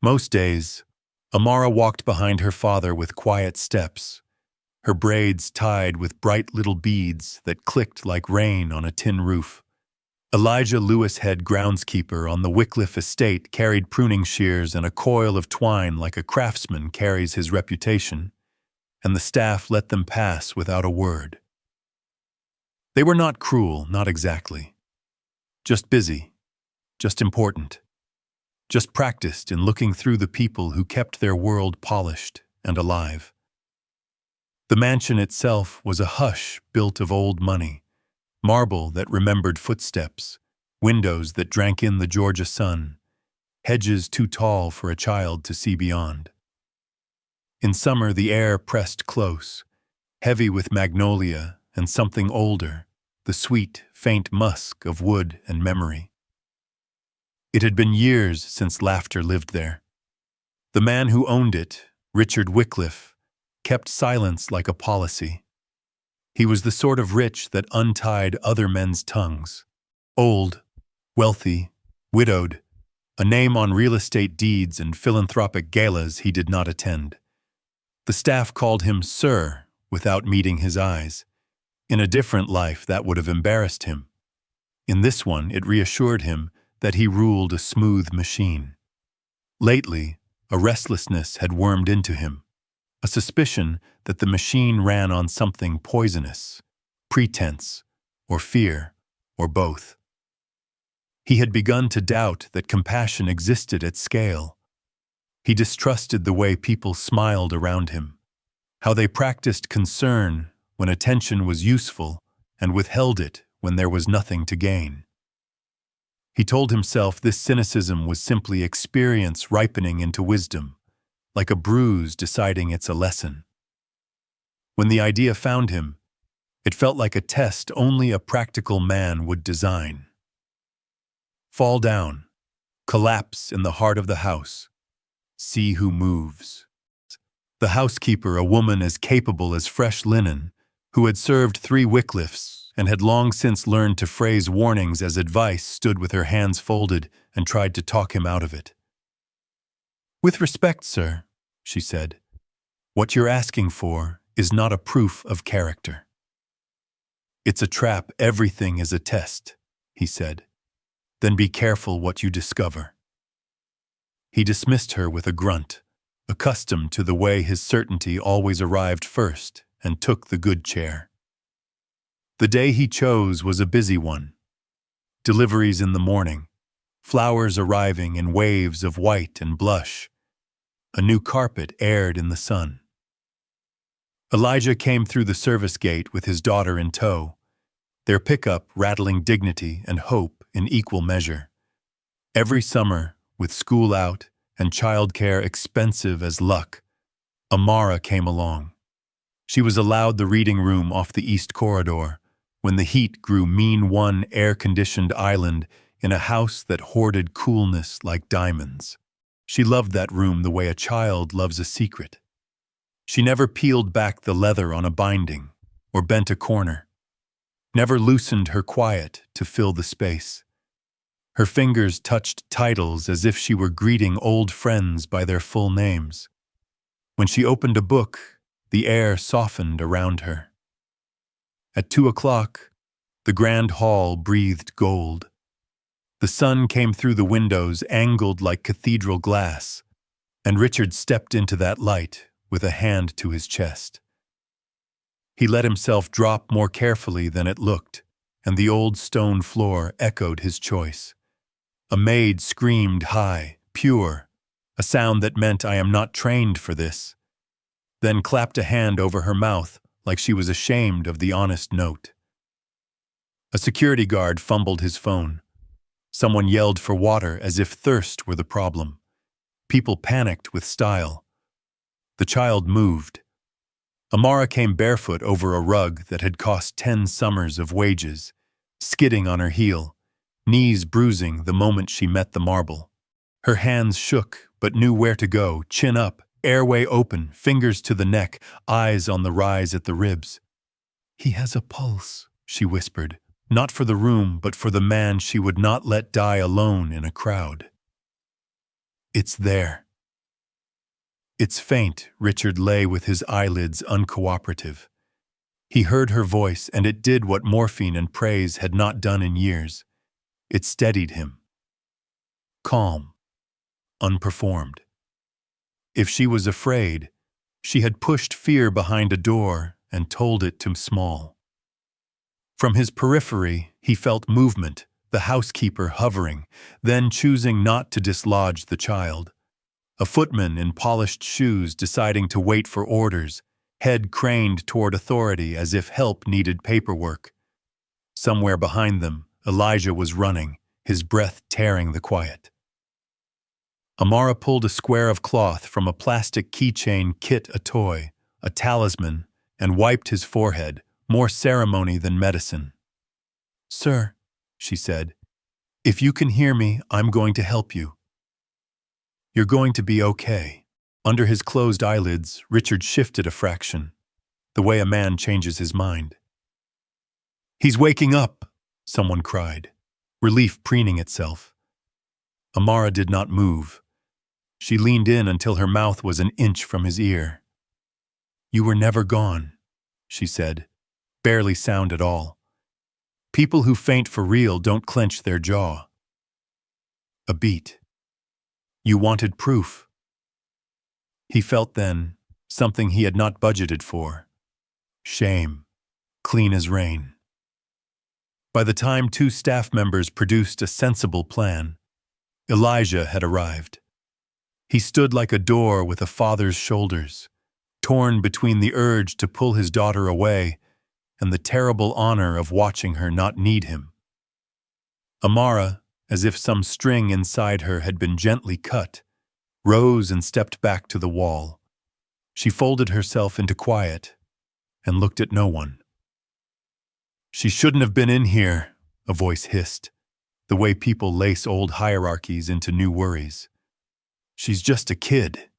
Most days, Amara walked behind her father with quiet steps, her braids tied with bright little beads that clicked like rain on a tin roof. Elijah Lewis, head groundskeeper on the Wycliffe estate, carried pruning shears and a coil of twine like a craftsman carries his reputation, and the staff let them pass without a word. They were not cruel, not exactly. Just busy, just important, just practiced in looking through the people who kept their world polished and alive. The mansion itself was a hush built of old money, marble that remembered footsteps, windows that drank in the Georgia sun, hedges too tall for a child to see beyond. In summer, the air pressed close, heavy with magnolia and something older, the sweet, faint musk of wood and memory. It had been years since laughter lived there. The man who owned it, Richard Wycliffe, kept silence like a policy. He was the sort of rich that untied other men's tongues. Old, wealthy, widowed, a name on real estate deeds and philanthropic galas he did not attend. The staff called him Sir without meeting his eyes. In a different life, that would have embarrassed him. In this one, it reassured him that he ruled a smooth machine. Lately, a restlessness had wormed into him, a suspicion that the machine ran on something poisonous, pretense, or fear, or both. He had begun to doubt that compassion existed at scale. He distrusted the way people smiled around him, how they practiced concern when attention was useful and withheld it when there was nothing to gain. He told himself this cynicism was simply experience ripening into wisdom, like a bruise deciding it's a lesson. When the idea found him, it felt like a test only a practical man would design. Fall down, collapse in the heart of the house, see who moves. The housekeeper, a woman as capable as fresh linen, who had served 3 Wycliffes and had long since learned to phrase warnings as advice, stood with her hands folded and tried to talk him out of it. "With respect, sir," she said, "what you're asking for is not a proof of character." "It's a trap. Everything is a test," he said. "Then be careful what you discover." He dismissed her with a grunt, accustomed to the way his certainty always arrived first, and took the good chair. The day he chose was a busy one. Deliveries in the morning, flowers arriving in waves of white and blush. A new carpet aired in the sun. Elijah came through the service gate with his daughter in tow, their pickup rattling dignity and hope in equal measure. Every summer, with school out and childcare expensive as luck, Amara came along. She was allowed the reading room off the east corridor when the heat grew mean, one air-conditioned island in a house that hoarded coolness like diamonds. She loved that room the way a child loves a secret. She never peeled back the leather on a binding or bent a corner, never loosened her quiet to fill the space. Her fingers touched titles as if she were greeting old friends by their full names. When she opened a book, the air softened around her. At 2:00, the grand hall breathed gold. The sun came through the windows angled like cathedral glass, and Richard stepped into that light with a hand to his chest. He let himself drop more carefully than it looked, and the old stone floor echoed his choice. A maid screamed high, pure, a sound that meant "I am not trained for this," then clapped a hand over her mouth like she was ashamed of the honest note. A security guard fumbled his phone. Someone yelled for water as if thirst were the problem. People panicked with style. The child moved. Amara came barefoot over a rug that had cost 10 summers of wages, skidding on her heel, knees bruising the moment she met the marble. Her hands shook, but knew where to go, chin up, airway open, fingers to the neck, eyes on the rise at the ribs. "He has a pulse," she whispered, not for the room, but for the man she would not let die alone in a crowd. "It's there," It's faint. Richard lay with his eyelids uncooperative. He heard her voice, and it did what morphine and praise had not done in years. It steadied him. Calm. Unperformed. If she was afraid, she had pushed fear behind a door and told it to small. From his periphery, he felt movement, the housekeeper hovering, then choosing not to dislodge the child. A footman in polished shoes deciding to wait for orders, head craned toward authority as if help needed paperwork. Somewhere behind them, Elijah was running, his breath tearing the quiet. Amara pulled a square of cloth from a plastic keychain kit, a toy, a talisman, and wiped his forehead, more ceremony than medicine. "Sir," she said, "if you can hear me, I'm going to help you. You're going to be okay." Under his closed eyelids, Richard shifted a fraction, the way a man changes his mind. "He's waking up," someone cried, relief preening itself. Amara did not move. She leaned in until her mouth was an inch from his ear. "You were never gone," she said, barely sound at all. People who faint for real don't clench their jaw. A beat. "You wanted proof." He felt then something he had not budgeted for. Shame, clean as rain. By the time two staff members produced a sensible plan, Elijah had arrived. He stood like a door with a father's shoulders, torn between the urge to pull his daughter away and the terrible honor of watching her not need him. Amara, as if some string inside her had been gently cut, rose and stepped back to the wall. She folded herself into quiet and looked at no one. "She shouldn't have been in here," a voice hissed, the way people lace old hierarchies into new worries. "She's just a kid."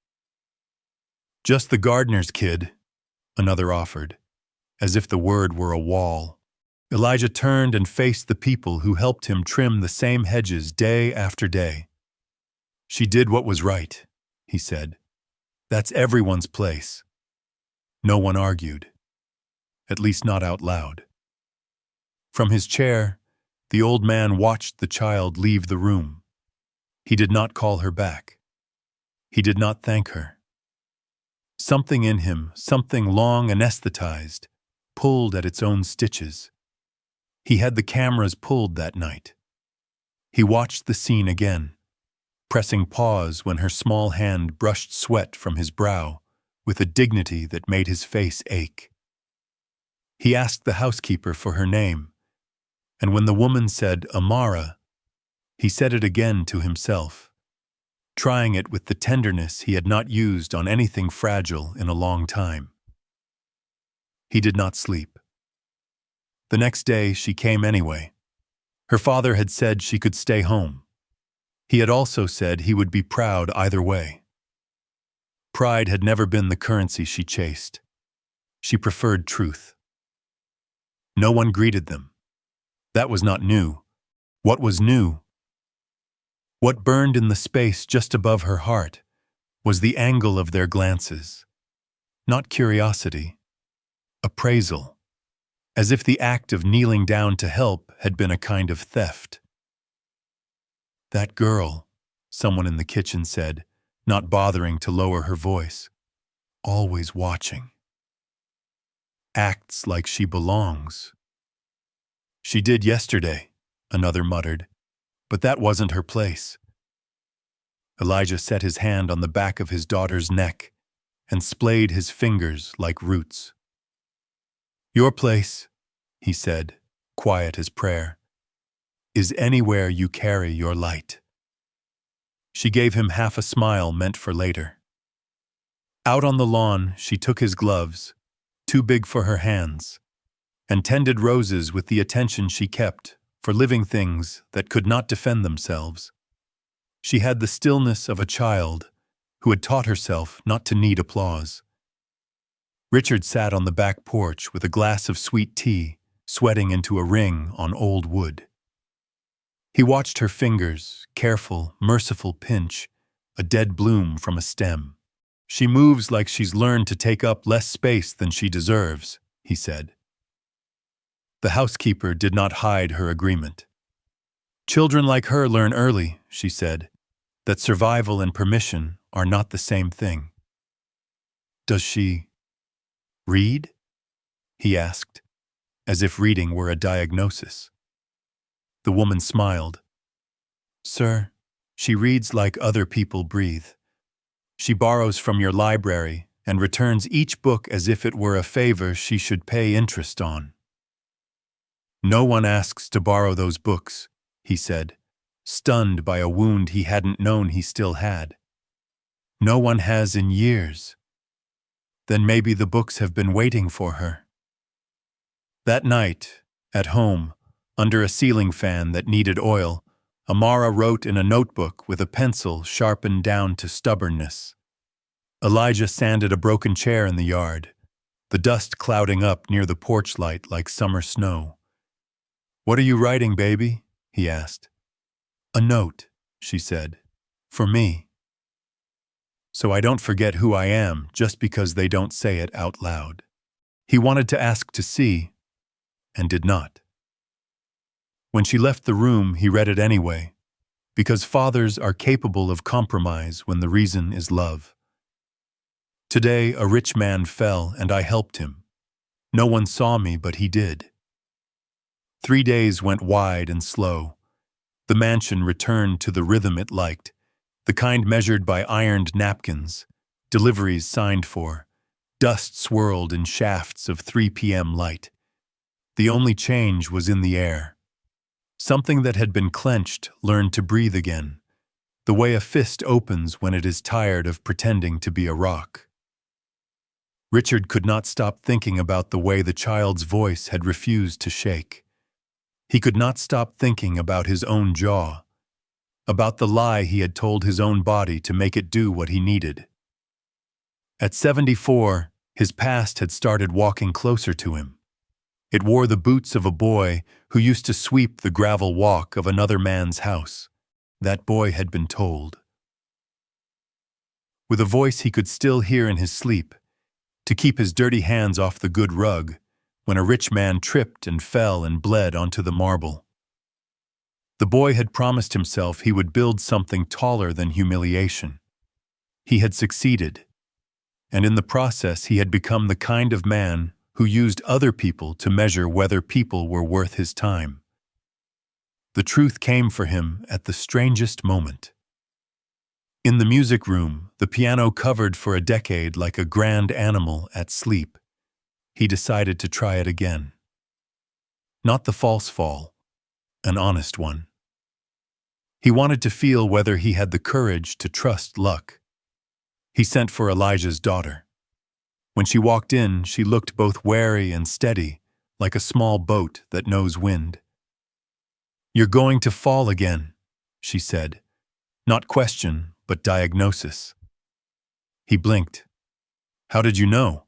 "Just the gardener's kid," another offered, as if the word were a wall. Elijah turned and faced the people who helped him trim the same hedges day after day. "She did what was right," he said. "That's everyone's place." No one argued, at least not out loud. From his chair, the old man watched the child leave the room. He did not call her back. He did not thank her. Something in him, something long anesthetized, pulled at its own stitches. He had the cameras pulled that night. He watched the scene again, pressing pause when her small hand brushed sweat from his brow with a dignity that made his face ache. He asked the housekeeper for her name, and when the woman said Amara, he said it again to himself, trying it with the tenderness he had not used on anything fragile in a long time. He did not sleep. The next day she came anyway. Her father had said she could stay home. He had also said he would be proud either way. Pride had never been the currency she chased. She preferred truth. No one greeted them. That was not new. What was new? What burned in the space just above her heart was the angle of their glances. Not curiosity, appraisal, as if the act of kneeling down to help had been a kind of theft. "That girl," someone in the kitchen said, not bothering to lower her voice, "always watching. Acts like she belongs." "She did yesterday," another muttered, "but that wasn't her place." Elijah set his hand on the back of his daughter's neck and splayed his fingers like roots. "Your place," he said, quiet as prayer, "is anywhere you carry your light." She gave him half a smile meant for later. Out on the lawn, she took his gloves, too big for her hands, and tended roses with the attention she kept for living things that could not defend themselves. She had the stillness of a child who had taught herself not to need applause. Richard sat on the back porch with a glass of sweet tea, sweating into a ring on old wood. He watched her fingers, careful, merciful pinch, a dead bloom from a stem. She moves like she's learned to take up less space than she deserves, he said. The housekeeper did not hide her agreement. Children like her learn early, she said, that survival and permission are not the same thing. Does she read? He asked, as if reading were a diagnosis. The woman smiled. Sir, she reads like other people breathe. She borrows from your library and returns each book as if it were a favor she should pay interest on. No one asks to borrow those books, he said, stunned by a wound he hadn't known he still had. No one has in years. Then maybe the books have been waiting for her. That night, at home, under a ceiling fan that needed oil, Amara wrote in a notebook with a pencil sharpened down to stubbornness. Elijah sanded a broken chair in the yard, the dust clouding up near the porch light like summer snow. What are you writing, baby? He asked. A note, she said, for me. So I don't forget who I am just because they don't say it out loud. He wanted to ask to see, and did not. When she left the room, he read it anyway, because fathers are capable of compromise when the reason is love. Today, a rich man fell, and I helped him. No one saw me, but he did. 3 days went wide and slow. The mansion returned to the rhythm it liked, the kind measured by ironed napkins, deliveries signed for, dust swirled in shafts of 3 p.m. light. The only change was in the air. Something that had been clenched learned to breathe again, the way a fist opens when it is tired of pretending to be a rock. Richard could not stop thinking about the way the child's voice had refused to shake. He could not stop thinking about his own jaw, about the lie he had told his own body to make it do what he needed. At 74, his past had started walking closer to him. It wore the boots of a boy who used to sweep the gravel walk of another man's house. That boy had been told. With a voice he could still hear in his sleep, to keep his dirty hands off the good rug, when a rich man tripped and fell and bled onto the marble. The boy had promised himself he would build something taller than humiliation. He had succeeded, and in the process he had become the kind of man who used other people to measure whether people were worth his time. The truth came for him at the strangest moment. In the music room, the piano covered for a decade like a grand animal at sleep. He decided to try it again. Not the false fall, an honest one. He wanted to feel whether he had the courage to trust luck. He sent for Elijah's daughter. When she walked in, she looked both wary and steady, like a small boat that knows wind. You're going to fall again, she said. Not question, but diagnosis. He blinked. How did you know?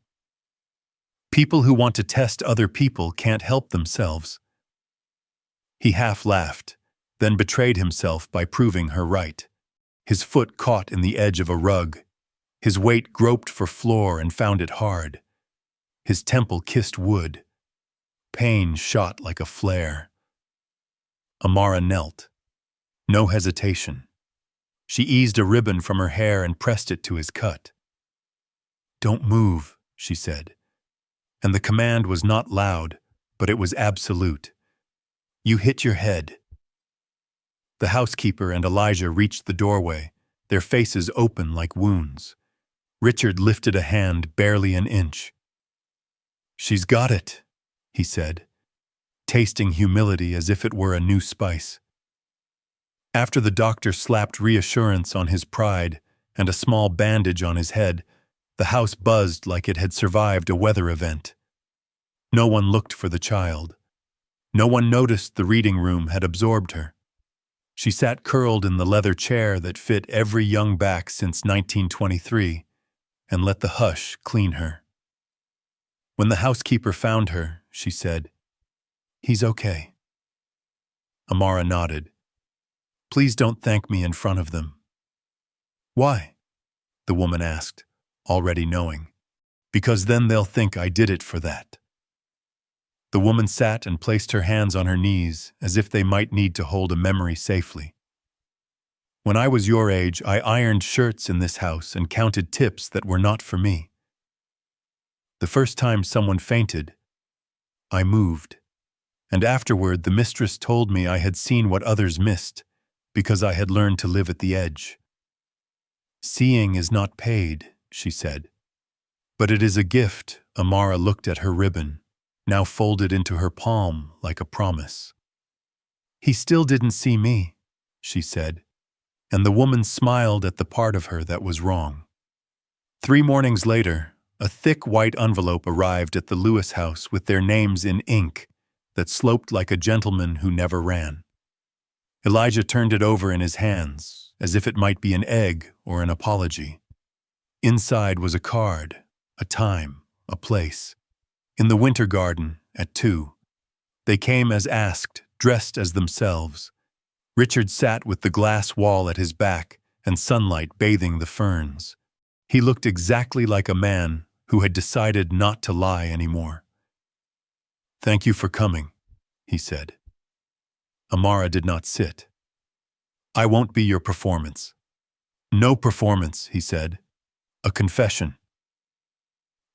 People who want to test other people can't help themselves. He half laughed, then betrayed himself by proving her right. His foot caught in the edge of a rug. His weight groped for floor and found it hard. His temple kissed wood. Pain shot like a flare. Amara knelt. No hesitation. She eased a ribbon from her hair and pressed it to his cut. Don't move, she said. And the command was not loud, but it was absolute. You hit your head. The housekeeper and Elijah reached the doorway, their faces open like wounds. Richard lifted a hand barely an inch. She's got it, he said, tasting humility as if it were a new spice. After the doctor slapped reassurance on his pride and a small bandage on his head, the house buzzed like it had survived a weather event. No one looked for the child. No one noticed the reading room had absorbed her. She sat curled in the leather chair that fit every young back since 1923, and let the hush clean her. When the housekeeper found her, she said, "He's okay." Amara nodded. "Please don't thank me in front of them." "Why?" the woman asked, already knowing, because then they'll think I did it for that. The woman sat and placed her hands on her knees as if they might need to hold a memory safely. When I was your age, I ironed shirts in this house and counted tips that were not for me. The first time someone fainted, I moved, and afterward the mistress told me I had seen what others missed because I had learned to live at the edge. Seeing is not paid, she said, but it is a gift. Amara looked at her ribbon, now folded into her palm like a promise. He still didn't see me, she said, and the woman smiled at the part of her that was wrong. 3 mornings later, a thick white envelope arrived at the Lewis house with their names in ink that sloped like a gentleman who never ran. Elijah turned it over in his hands, as if it might be an egg or an apology. Inside was a card, a time, a place. In the Winter Garden, at 2. They came as asked, dressed as themselves. Richard sat with the glass wall at his back and sunlight bathing the ferns. He looked exactly like a man who had decided not to lie anymore. "Thank you for coming," he said. Amara did not sit. "I won't be your performance." "No performance," he said. "A confession."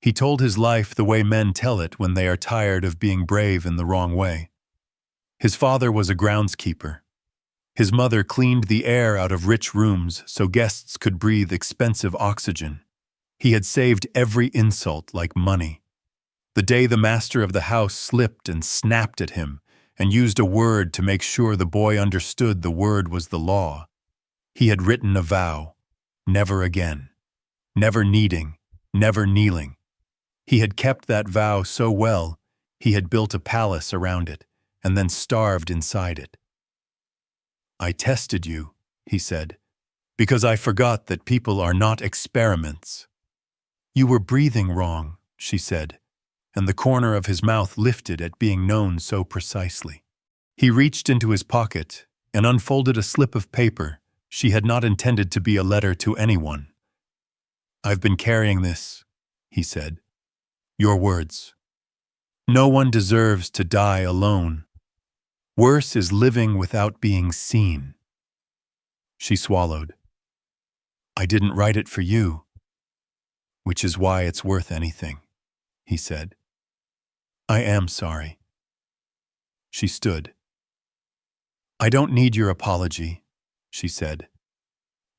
He told his life the way men tell it when they are tired of being brave in the wrong way. His father was a groundskeeper. His mother cleaned the air out of rich rooms so guests could breathe expensive oxygen. He had saved every insult like money. The day the master of the house slipped and snapped at him and used a word to make sure the boy understood the word was the law, he had written a vow: never again. Never kneading, never kneeling. He had kept that vow so well, he had built a palace around it and then starved inside it. "I tested you," he said, "because I forgot that people are not experiments." "You were breathing wrong," she said, and the corner of his mouth lifted at being known so precisely. He reached into his pocket and unfolded a slip of paper she had not intended to be a letter to anyone. "I've been carrying this," he said. "Your words. No one deserves to die alone. Worse is living without being seen." She swallowed. "I didn't write it for you." "Which is why it's worth anything," he said. "I am sorry." She stood. "I don't need your apology," she said.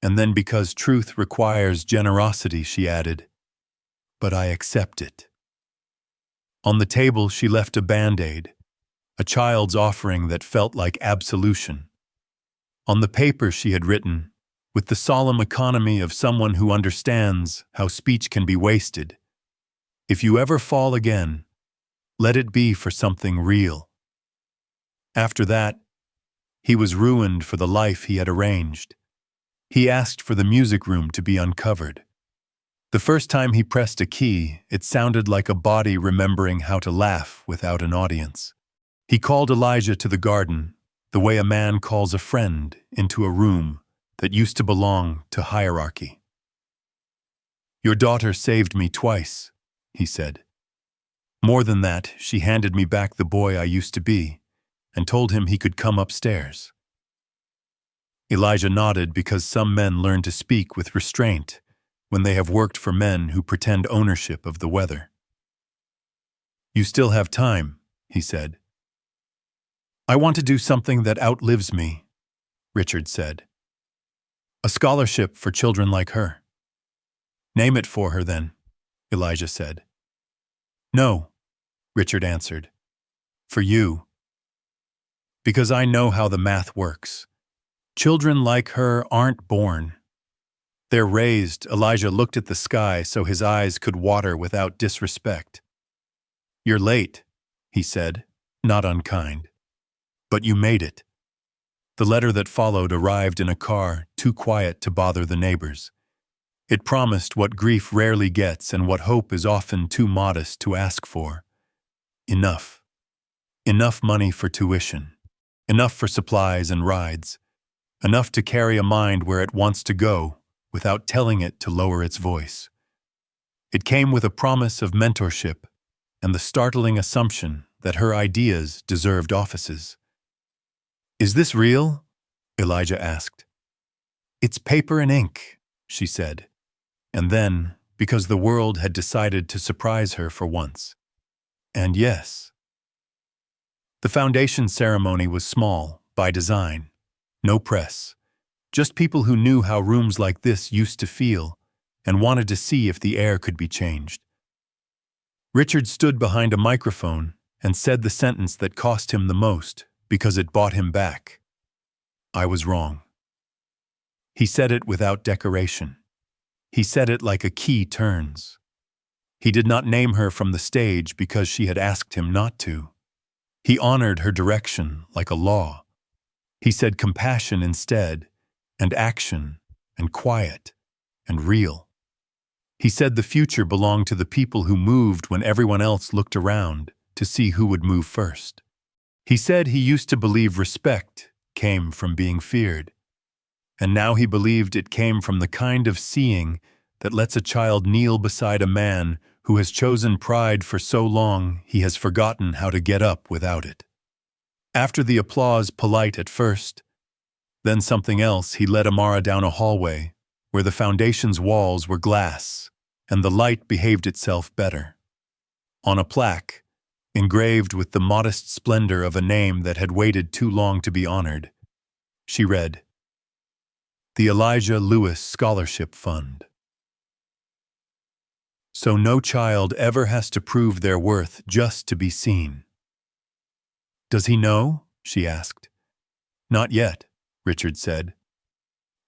And then, because truth requires generosity, she added, "But I accept it." On the table she left a Band-Aid, a child's offering that felt like absolution. On the paper she had written, with the solemn economy of someone who understands how speech can be wasted, "If you ever fall again, let it be for something real." After that, he was ruined for the life he had arranged. He asked for the music room to be uncovered. The first time he pressed a key, it sounded like a body remembering how to laugh without an audience. He called Elijah to the garden, the way a man calls a friend into a room that used to belong to hierarchy. "Your daughter saved me twice," he said. "More than that, she handed me back the boy I used to be and told him he could come upstairs." Elijah nodded, because some men learn to speak with restraint when they have worked for men who pretend ownership of the weather. "You still have time," he said. "I want to do something that outlives me," Richard said. "A scholarship for children like her." "Name it for her, then," Elijah said. "No," Richard answered. "For you. Because I know how the math works. Children like her aren't born. They're raised." Elijah looked at the sky so his eyes could water without disrespect. "You're late," he said, not unkind. "But you made it." The letter that followed arrived in a car too quiet to bother the neighbors. It promised what grief rarely gets and what hope is often too modest to ask for. Enough. Enough money for tuition. Enough for supplies and rides. Enough to carry a mind where it wants to go without telling it to lower its voice. It came with a promise of mentorship and the startling assumption that her ideas deserved offices. "Is this real?" Elijah asked. "It's paper and ink," she said. And then, because the world had decided to surprise her for once. And yes. The foundation ceremony was small, by design. No press. Just people who knew how rooms like this used to feel and wanted to see if the air could be changed. Richard stood behind a microphone and said the sentence that cost him the most because it bought him back. "I was wrong." He said it without decoration. He said it like a key turns. He did not name her from the stage because she had asked him not to. He honored her direction like a law. He said compassion instead, and action, and quiet, and real. He said the future belonged to the people who moved when everyone else looked around to see who would move first. He said he used to believe respect came from being feared. And now he believed it came from the kind of seeing that lets a child kneel beside a man who has chosen pride for so long he has forgotten how to get up without it. After the applause, polite at first, then something else, he led Amara down a hallway where the foundation's walls were glass and the light behaved itself better. On a plaque, engraved with the modest splendor of a name that had waited too long to be honored, she read, "The Elijah Lewis Scholarship Fund." So no child ever has to prove their worth just to be seen. "Does he know?" she asked. "Not yet," Richard said.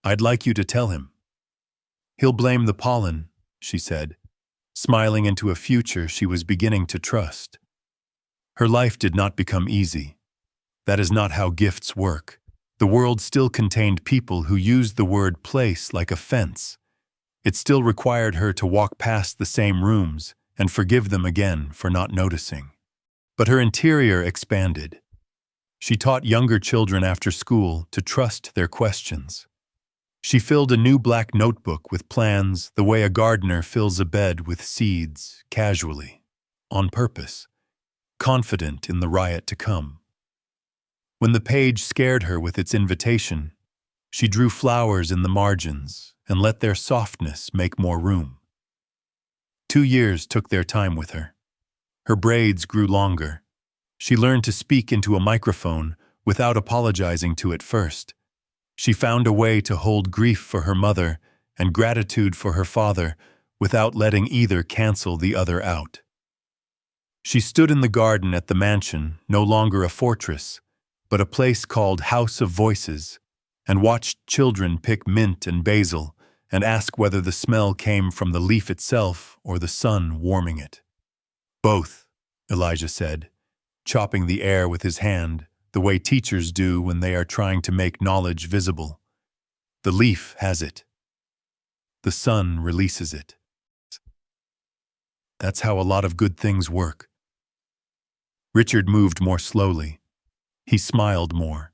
"I'd like you to tell him." "He'll blame the pollen," she said, smiling into a future she was beginning to trust. Her life did not become easy. That is not how gifts work. The world still contained people who used the word place like a fence. It still required her to walk past the same rooms and forgive them again for not noticing. But her interior expanded. She taught younger children after school to trust their questions. She filled a new black notebook with plans the way a gardener fills a bed with seeds, casually, on purpose, confident in the riot to come. When the page scared her with its invitation, she drew flowers in the margins and let their softness make more room. 2 years took their time with her. Her braids grew longer. She learned to speak into a microphone without apologizing to it first. She found a way to hold grief for her mother and gratitude for her father without letting either cancel the other out. She stood in the garden at the mansion, no longer a fortress, but a place called House of Voices, and watched children pick mint and basil and ask whether the smell came from the leaf itself or the sun warming it. "Both," Elijah said, chopping the air with his hand, the way teachers do when they are trying to make knowledge visible. "The leaf has it. The sun releases it. That's how a lot of good things work." Richard moved more slowly. He smiled more.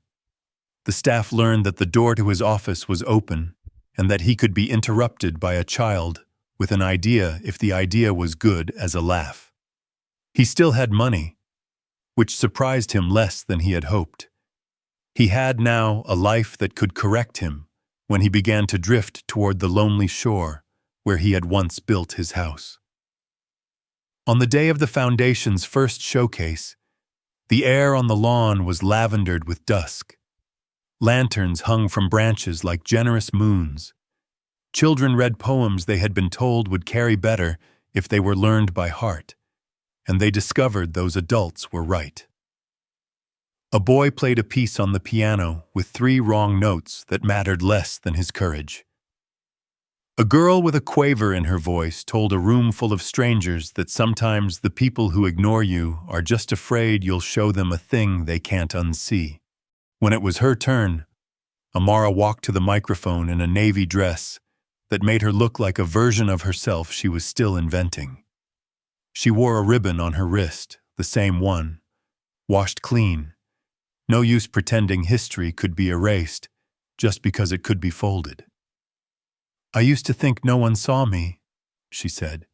The staff learned that the door to his office was open and that he could be interrupted by a child with an idea if the idea was good as a laugh. He still had money, which surprised him less than he had hoped. He had now a life that could correct him when he began to drift toward the lonely shore where he had once built his house. On the day of the foundation's first showcase, the air on the lawn was lavendered with dusk. Lanterns hung from branches like generous moons. Children read poems they had been told would carry better if they were learned by heart, and they discovered those adults were right. A boy played a piece on the piano with 3 wrong notes that mattered less than his courage. A girl with a quaver in her voice told a room full of strangers that sometimes the people who ignore you are just afraid you'll show them a thing they can't unsee. When it was her turn, Amara walked to the microphone in a navy dress that made her look like a version of herself she was still inventing. She wore a ribbon on her wrist, the same one, washed clean. No use pretending history could be erased just because it could be folded. "I used to think no one saw me," she said.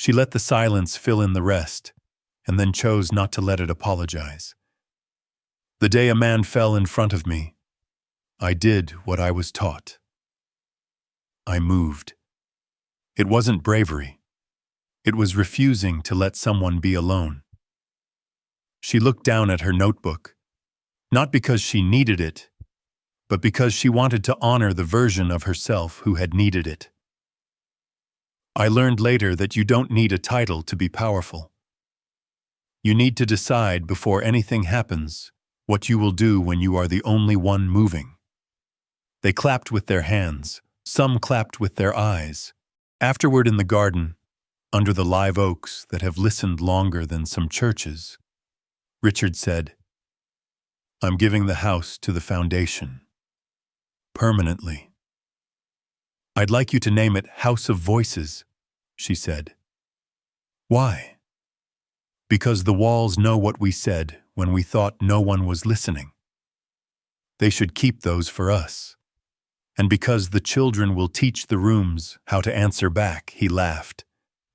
She let the silence fill in the rest, and then chose not to let it apologize. The day a man fell in front of me, I did what I was taught. I moved. It wasn't bravery. It was refusing to let someone be alone. She looked down at her notebook, not because she needed it, but because she wanted to honor the version of herself who had needed it. I learned later that you don't need a title to be powerful. You need to decide before anything happens what you will do when you are the only one moving. They clapped with their hands, some clapped with their eyes. Afterward in the garden, under the live oaks that have listened longer than some churches, Richard said, "I'm giving the house to the foundation. Permanently. I'd like you to name it House of Voices," she said. Why? Because the walls know what we said when we thought no one was listening. They should keep those for us. And because the children will teach the rooms how to answer back, he laughed.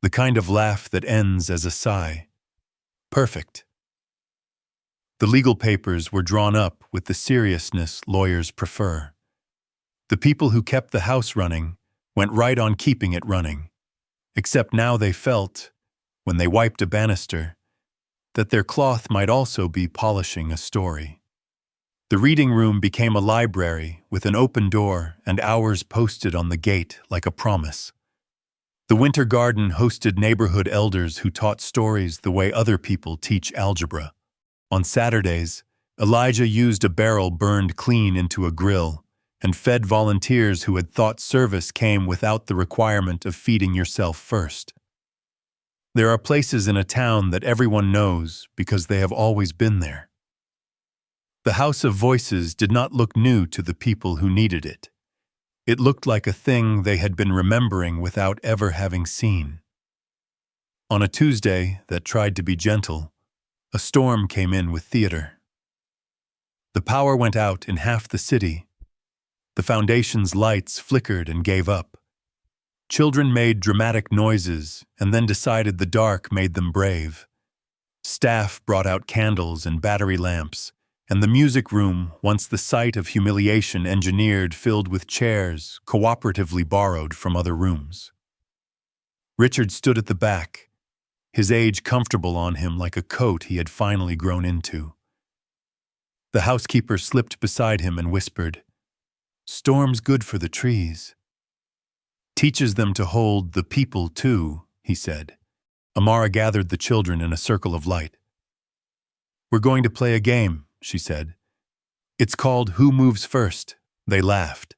The kind of laugh that ends as a sigh. Perfect. The legal papers were drawn up with the seriousness lawyers prefer. The people who kept the house running went right on keeping it running, except now they felt, when they wiped a banister, that their cloth might also be polishing a story. The reading room became a library with an open door and hours posted on the gate like a promise. The winter garden hosted neighborhood elders who taught stories the way other people teach algebra. On Saturdays, Elijah used a barrel burned clean into a grill and fed volunteers who had thought service came without the requirement of feeding yourself first. There are places in a town that everyone knows because they have always been there. The House of Voices did not look new to the people who needed it. It looked like a thing they had been remembering without ever having seen. On a Tuesday that tried to be gentle, a storm came in with theater. The power went out in half the city. The foundation's lights flickered and gave up. Children made dramatic noises and then decided the dark made them brave. Staff brought out candles and battery lamps, and the music room, once the site of humiliation engineered, filled with chairs cooperatively borrowed from other rooms. Richard stood at the back, his age comfortable on him like a coat he had finally grown into. The housekeeper slipped beside him and whispered, "Storm's good for the trees." "Teaches them to hold the people too," he said. Amara gathered the children in a circle of light. "We're going to play a game," she said. "It's called Who Moves First." They laughed.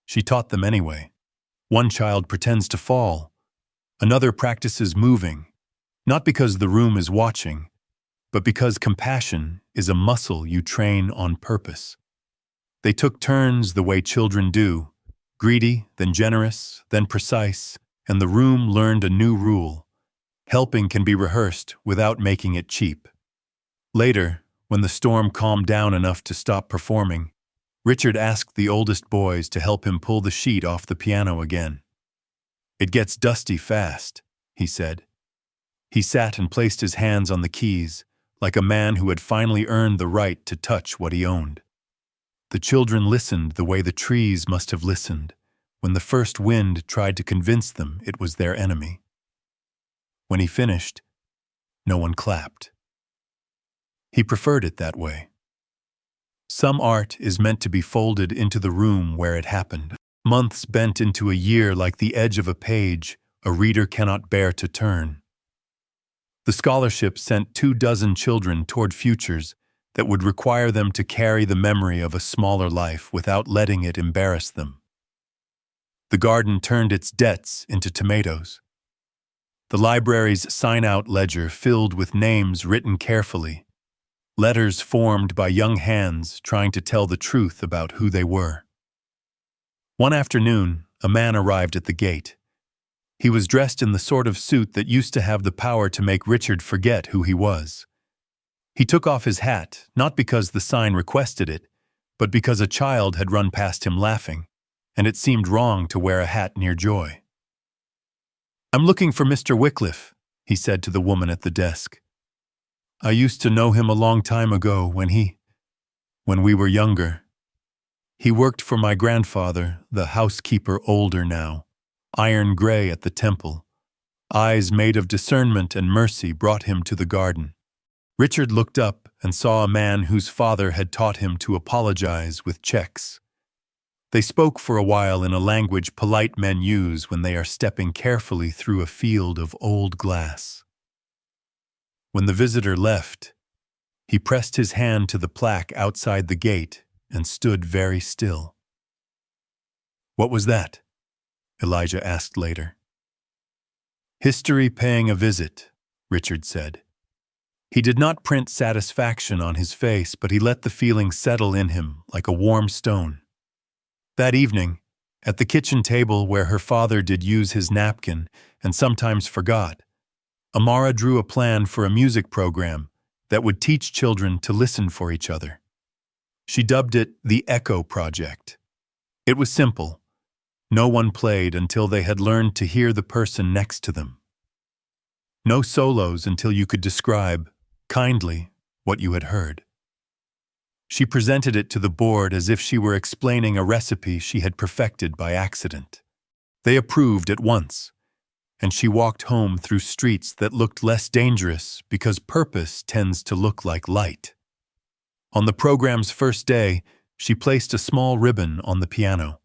She taught them anyway. One child pretends to fall. Another practices moving, not because the room is watching, but because compassion is a muscle you train on purpose. They took turns the way children do, greedy, then generous, then precise, and the room learned a new rule. Helping can be rehearsed without making it cheap. Later, when the storm calmed down enough to stop performing, Richard asked the oldest boys to help him pull the sheet off the piano again. "It gets dusty fast," he said. He sat and placed his hands on the keys, like a man who had finally earned the right to touch what he owned. The children listened the way the trees must have listened when the first wind tried to convince them it was their enemy. When he finished, no one clapped. He preferred it that way. Some art is meant to be folded into the room where it happened. Months bent into a year like the edge of a page a reader cannot bear to turn. The scholarship sent 24 children toward futures that would require them to carry the memory of a smaller life without letting it embarrass them. The garden turned its debts into tomatoes. The library's sign-out ledger filled with names written carefully, letters formed by young hands trying to tell the truth about who they were. One afternoon, a man arrived at the gate. He was dressed in the sort of suit that used to have the power to make Richard forget who he was. He took off his hat, not because the sign requested it, but because a child had run past him laughing, and it seemed wrong to wear a hat near joy. "I'm looking for Mr. Wycliffe," he said to the woman at the desk. "I used to know him a long time ago when we were younger. He worked for my grandfather, the housekeeper older now, iron gray at the temple. Eyes made of discernment and mercy brought him to the garden." Richard looked up and saw a man whose father had taught him to apologize with checks. They spoke for a while in a language polite men use when they are stepping carefully through a field of old glass. When the visitor left, he pressed his hand to the plaque outside the gate and stood very still. "What was that?" Elijah asked later. "History paying a visit," Richard said. He did not print satisfaction on his face, but he let the feeling settle in him like a warm stone. That evening, at the kitchen table where her father did use his napkin and sometimes forgot, Amara drew a plan for a music program that would teach children to listen for each other. She dubbed it the Echo Project. It was simple. No one played until they had learned to hear the person next to them. No solos until you could describe, kindly, what you had heard. She presented it to the board as if she were explaining a recipe she had perfected by accident. They approved at once, and she walked home through streets that looked less dangerous because purpose tends to look like light. On the program's first day, she placed a small ribbon on the piano.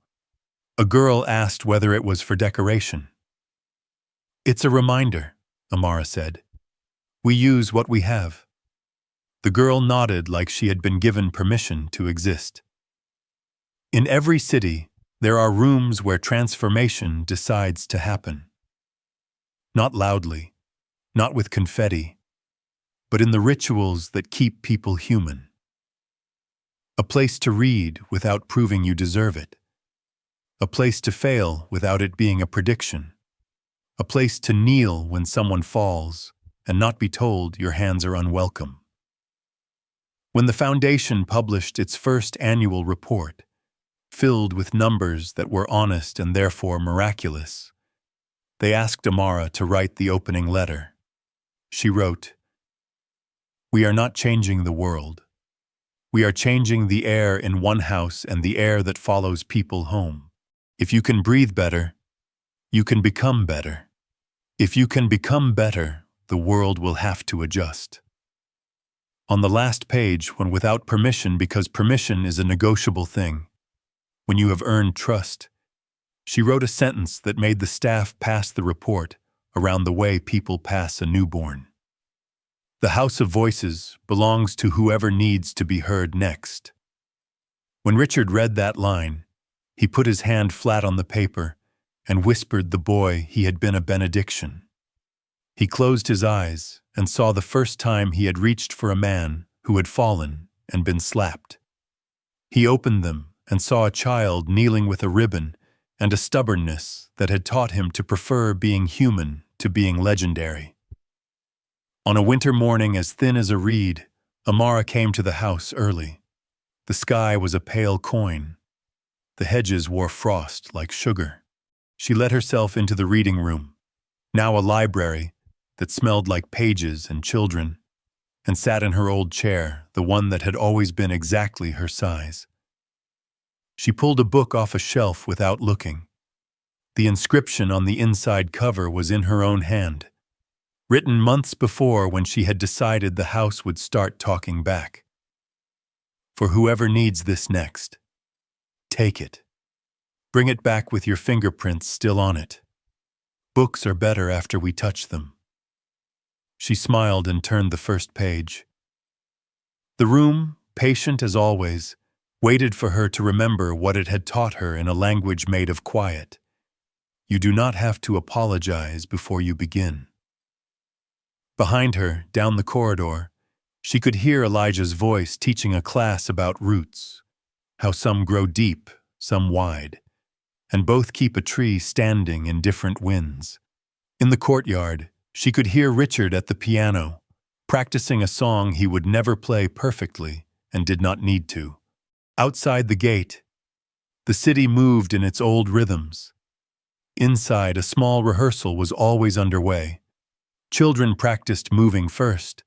A girl asked whether it was for decoration. "It's a reminder," Amara said. "We use what we have." The girl nodded like she had been given permission to exist. In every city, there are rooms where transformation decides to happen. Not loudly, not with confetti, but in the rituals that keep people human. A place to read without proving you deserve it. A place to fail without it being a prediction. A place to kneel when someone falls and not be told your hands are unwelcome. When the Foundation published its first annual report, filled with numbers that were honest and therefore miraculous, they asked Amara to write the opening letter. She wrote, "We are not changing the world. We are changing the air in one house and the air that follows people home. If you can breathe better, you can become better. If you can become better, the world will have to adjust." On the last page, when without permission, because permission is a negotiable thing, when you have earned trust, she wrote a sentence that made the staff pass the report around the way people pass a newborn. The House of Voices belongs to whoever needs to be heard next. When Richard read that line, he put his hand flat on the paper and whispered the boy he had been a benediction. He closed his eyes and saw the first time he had reached for a man who had fallen and been slapped. He opened them and saw a child kneeling with a ribbon and a stubbornness that had taught him to prefer being human to being legendary. On a winter morning as thin as a reed, Amara came to the house early. The sky was a pale coin. The hedges wore frost like sugar. She let herself into the reading room, now a library that smelled like pages and children, and sat in her old chair, the one that had always been exactly her size. She pulled a book off a shelf without looking. The inscription on the inside cover was in her own hand, written months before when she had decided the house would start talking back. "For whoever needs this next, take it. Bring it back with your fingerprints still on it. Books are better after we touch them." She smiled and turned the first page. The room, patient as always, waited for her to remember what it had taught her in a language made of quiet. You do not have to apologize before you begin. Behind her, down the corridor, she could hear Elijah's voice teaching a class about roots, how some grow deep, some wide, and both keep a tree standing in different winds. In the courtyard, she could hear Richard at the piano, practicing a song he would never play perfectly and did not need to. Outside the gate, the city moved in its old rhythms. Inside, a small rehearsal was always underway. Children practiced moving first.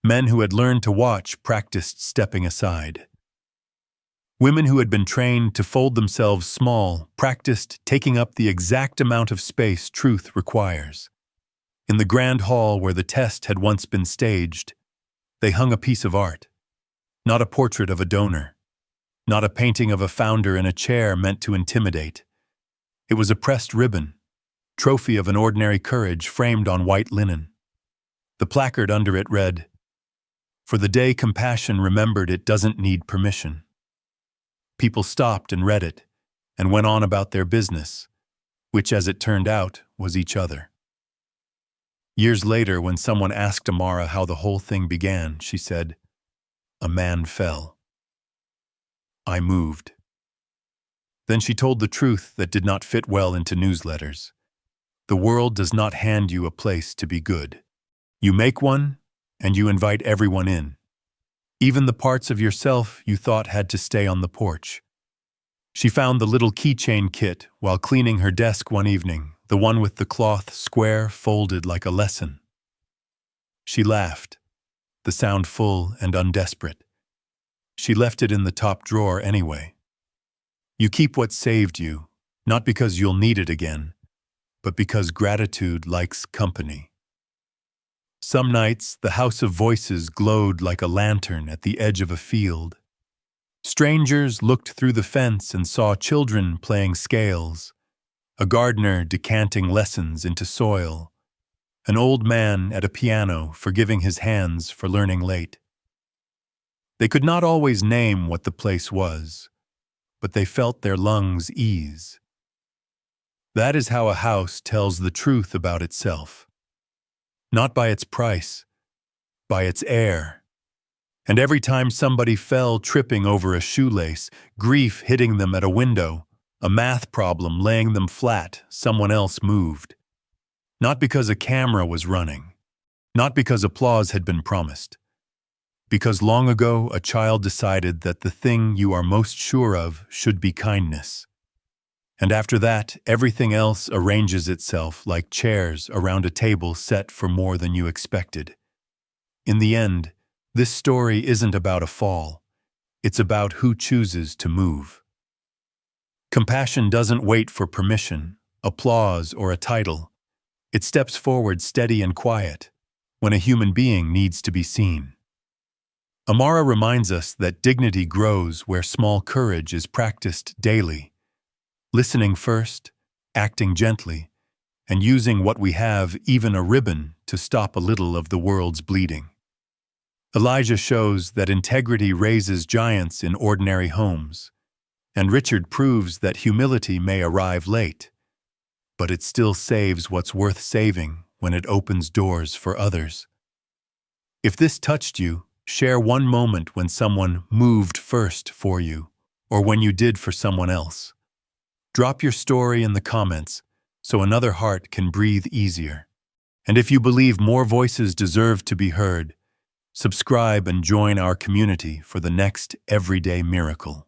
Men who had learned to watch practiced stepping aside. Women who had been trained to fold themselves small practiced taking up the exact amount of space truth requires. In the grand hall where the test had once been staged, they hung a piece of art. Not a portrait of a donor. Not a painting of a founder in a chair meant to intimidate. It was a pressed ribbon, trophy of an ordinary courage framed on white linen. The placard under it read, "For the day compassion remembered it doesn't need permission." People stopped and read it, and went on about their business, which, as it turned out, was each other. Years later, when someone asked Amara how the whole thing began, she said, "A man fell. I moved." Then she told the truth that did not fit well into newsletters. The world does not hand you a place to be good. You make one, and you invite everyone in. Even the parts of yourself you thought had to stay on the porch. She found the little keychain kit while cleaning her desk one evening, the one with the cloth square folded like a lesson. She laughed, the sound full and undesperate. She left it in the top drawer anyway. You keep what saved you, not because you'll need it again, but because gratitude likes company. Some nights, the house of voices glowed like a lantern at the edge of a field. Strangers looked through the fence and saw children playing scales, a gardener decanting lessons into soil, an old man at a piano forgiving his hands for learning late. They could not always name what the place was, but they felt their lungs ease. That is how a house tells the truth about itself. Not by its price, by its air. And every time somebody fell tripping over a shoelace, grief hitting them at a window, a math problem laying them flat, someone else moved. Not because a camera was running, not because applause had been promised. Because long ago a child decided that the thing you are most sure of should be kindness. And after that, everything else arranges itself like chairs around a table set for more than you expected. In the end, this story isn't about a fall. It's about who chooses to move. Compassion doesn't wait for permission, applause, or a title. It steps forward steady and quiet when a human being needs to be seen. Amara reminds us that dignity grows where small courage is practiced daily. Listening first, acting gently, and using what we have, even a ribbon, to stop a little of the world's bleeding. Elijah shows that integrity raises giants in ordinary homes, and Richard proves that humility may arrive late, but it still saves what's worth saving when it opens doors for others. If this touched you, share one moment when someone moved first for you, or when you did for someone else. Drop your story in the comments so another heart can breathe easier. And if you believe more voices deserve to be heard, subscribe and join our community for the next everyday miracle.